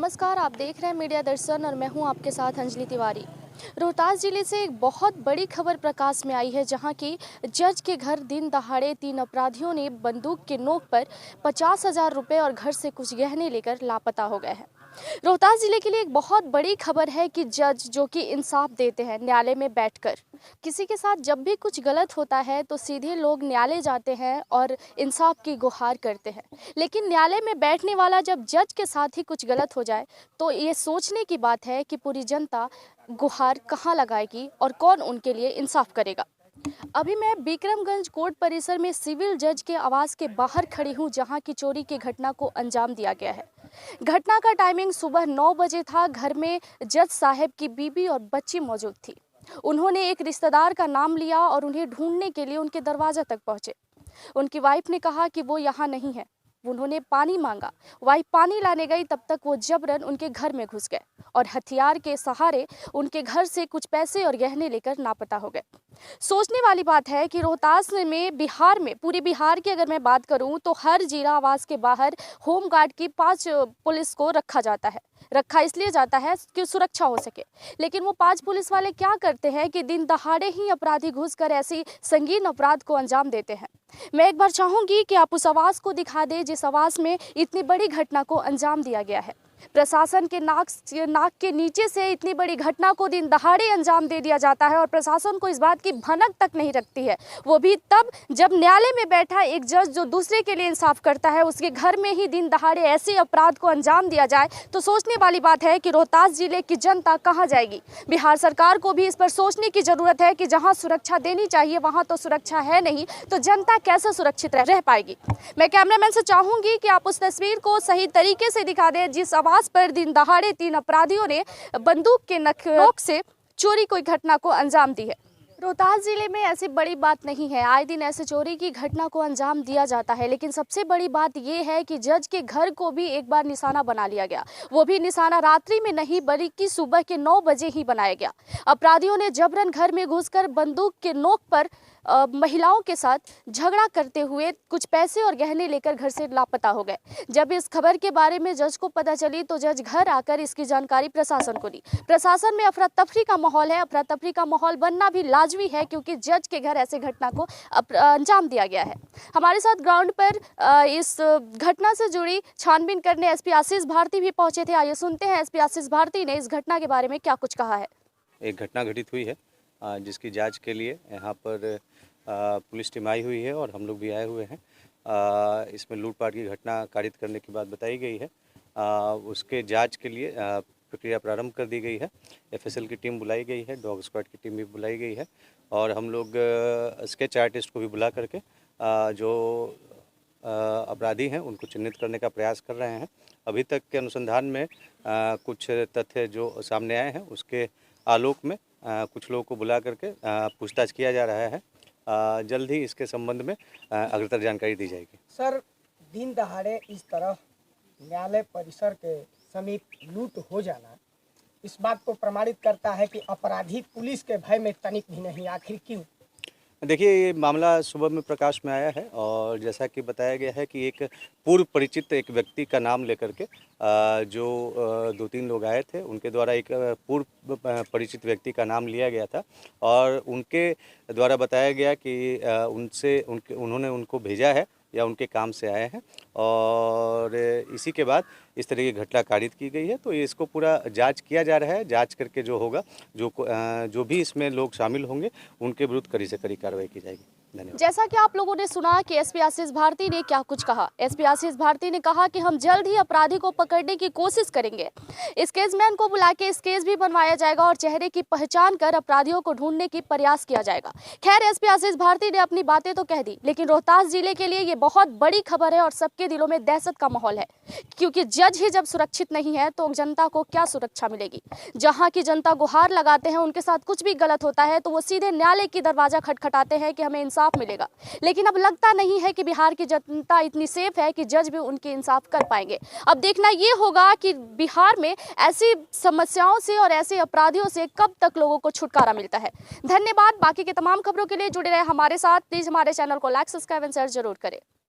नमस्कार, आप देख रहे हैं मीडिया दर्शन और मैं हूं आपके साथ अंजलि तिवारी। रोहतास जिले से एक बहुत बड़ी खबर प्रकाश में आई है, जहां की जज के घर दिन दहाड़े 3 अपराधियों ने बंदूक के नोक पर 50,000 रुपए और घर से कुछ गहने लेकर लापता हो गए हैं। रोहतास जिले के लिए एक बहुत बड़ी खबर है कि जज जो कि इंसाफ देते हैं न्यायालय में बैठकर, किसी के साथ जब भी कुछ गलत होता है तो सीधे लोग न्यायालय जाते हैं और इंसाफ की गुहार करते हैं। लेकिन न्यायालय में बैठने वाला जब जज के साथ ही कुछ गलत हो जाए तो ये सोचने की बात है कि पूरी जनता गुहार कहाँ लगाएगी और कौन उनके लिए इंसाफ करेगा। अभी मैं बिक्रमगंज कोर्ट परिसर में सिविल जज के आवास के बाहर खड़ी हूं, जहां की चोरी की घटना को अंजाम दिया गया है। घटना का टाइमिंग सुबह 9 बजे था। घर में जज साहब की बीबी और बच्ची मौजूद थी। उन्होंने एक रिश्तेदार का नाम लिया और उन्हें ढूंढने के लिए उनके दरवाजा तक पहुंचे। उनकी वाइफ ने कहा कि वो यहाँ नहीं है। उन्होंने पानी मांगा। वाइफ पानी लाने गई, तब तक वो जबरन उनके घर में घुस गए और हथियार के सहारे उनके घर से कुछ पैसे और गहने लेकर लापता हो गए। सोचने वाली बात है कि रोहतास में, बिहार में, पूरी बिहार की अगर मैं बात करूं तो हर जिला आवास के बाहर होम गार्ड की 5 पुलिस को रखा जाता है। रखा इसलिए जाता है कि सुरक्षा हो सके। लेकिन वो 5 पुलिस वाले क्या करते हैं कि दिन दहाड़े ही अपराधी घुसकर ऐसी संगीन अपराध को अंजाम देते हैं। मैं एक बार चाहूंगी कि आप उस आवास को दिखा दें जिस आवास में इतनी बड़ी घटना को अंजाम दिया गया है। प्रशासन के नाक के नीचे से इतनी बड़ी घटना को दिन दहाड़े अंजाम दे दिया जाता है और प्रशासन को इस बात की भनक तक नहीं रखती है। वो भी तब जब न्यायालय में बैठा एक जज जो दूसरे के लिए इंसाफ करता है, उसके घर में ही दिन दहाड़े ऐसे अपराध को अंजाम दिया जाए तो सोचने वाली बात है कि रोहतास जिले की जनता कहाँ जाएगी। बिहार सरकार को भी इस पर सोचने की जरूरत है कि जहाँ सुरक्षा देनी चाहिए वहाँ तो सुरक्षा है नहीं, तो जनता कैसे सुरक्षित रह पाएगी। मैं कैमरामैन से चाहूंगी कि आप उस तस्वीर को सही तरीके से दिखा दें जिस आवास पर दिन दहाड़े 3 अपराधियों ने बंदूक के नोक से चोरी की घटना को अंजाम दी है। रोहतास जिले में ऐसी बड़ी बात नहीं है, आए दिन ऐसे चोरी की घटना को अंजाम दिया जाता है। लेकिन सबसे बड़ी बात यह है कि जज के घर को भी एक बार निशाना बना लिया गया। वो भी निशाना रात्रि में नहीं बल्कि सुबह के 9 बजे ही बनाया गया। अपराधियों ने जबरन घर में घुसकर बंदूक के नोक पर महिलाओं के साथ झगड़ा करते हुए कुछ पैसे और गहने लेकर घर से लापता हो गए। जब इस खबर के बारे में जज को पता चली तो जज घर आकर इसकी जानकारी प्रशासन को दी। प्रशासन में अफरा तफरी का माहौल है। अफरा तफरी का माहौल बनना भी लाजमी है क्योंकि जज के घर ऐसे घटना को अंजाम दिया गया है। हमारे साथ ग्राउंड पर इस घटना से जुड़ी छानबीन करने एसपी आशीष भारती भी पहुंचे थे। आइए सुनते हैं एसपी आशीष भारती ने इस घटना के बारे में क्या कुछ कहा है। एक घटना घटित हुई है जिसकी जांच के लिए यहाँ पर पुलिस टीम आई हुई है और हम लोग भी आए हुए हैं। इसमें लूटपाट की घटना कारित करने की बात बताई गई है। उसके जांच के लिए प्रक्रिया प्रारंभ कर दी गई है। एफएसएल की टीम बुलाई गई है, डॉग स्क्वाड की टीम भी बुलाई गई है और हम लोग स्केच आर्टिस्ट को भी बुला करके जो अपराधी हैं उनको चिन्हित करने का प्रयास कर रहे हैं। अभी तक के अनुसंधान में कुछ तथ्य जो सामने आए हैं उसके आलोक में कुछ लोगों को बुला करके पूछताछ किया जा रहा है। जल्द ही इसके संबंध में अग्रतर जानकारी दी जाएगी। सर, दिन दहाड़े इस तरह न्यायालय परिसर के समीप लूट हो जाना इस बात को प्रमाणित करता है कि अपराधी पुलिस के भय में तनिक भी नहीं। आखिर क्यों? देखिए, ये मामला सुबह में प्रकाश में आया है और जैसा कि बताया गया है कि एक पूर्व परिचित एक व्यक्ति का नाम लेकर के जो 2-3 लोग आए थे, उनके द्वारा एक पूर्व परिचित व्यक्ति का नाम लिया गया था और उनके द्वारा बताया गया कि उन्होंने उनको भेजा है या उनके काम से आए हैं और इसी के बाद इस तरह की घटना कारित की गई है। तो इसको पूरा जांच किया जा रहा है। जांच करके जो होगा, जो भी इसमें लोग शामिल होंगे उनके विरुद्ध कड़ी से कड़ी कार्रवाई की जाएगी। धन्यवाद। जैसा कि आप लोगों ने सुना कि एसपी आशीष भारती ने क्या कुछ कहा। एसपी आशीष भारती ने कहा कि हम जल्द ही अपराधी को पकड़ने की कोशिश करेंगे। इस केसमैन को बुला के इस केस भी बनवाया जाएगा और चेहरे की पहचान कर अपराधियों को ढूंढने की प्रयास किया जाएगा। खैर, एसपी आशीष भारती ने अपनी बातें तो कह दी, लेकिन रोहतास जिले के लिए ये बहुत बड़ी खबर है और सबके दिलों में दहशत का माहौल है क्योंकि जज ही जब सुरक्षित नहीं है तो जनता को क्या सुरक्षा मिलेगी। जहां की जनता गुहार लगाते हैं, उनके साथ कुछ भी गलत होता है तो वो सीधे न्यायालय की दरवाजा खटखटाते हैं कि हमें इंसाफ मिलेगा। लेकिन अब लगता नहीं है कि बिहार की जनता इतनी सेफ है कि जज भी उनकी इंसाफ कर पाएंगे। अब देखना ये होगा कि बिहार में ऐसी समस्याओं से और ऐसे अपराधियों से कब तक लोगों को छुटकारा मिलता है। धन्यवाद। बाकी के तमाम खबरों के लिए जुड़े रहे हमारे साथ। प्लीज हमारे चैनल को लाइक, सब्सक्राइब एंड शेयर जरूर करें।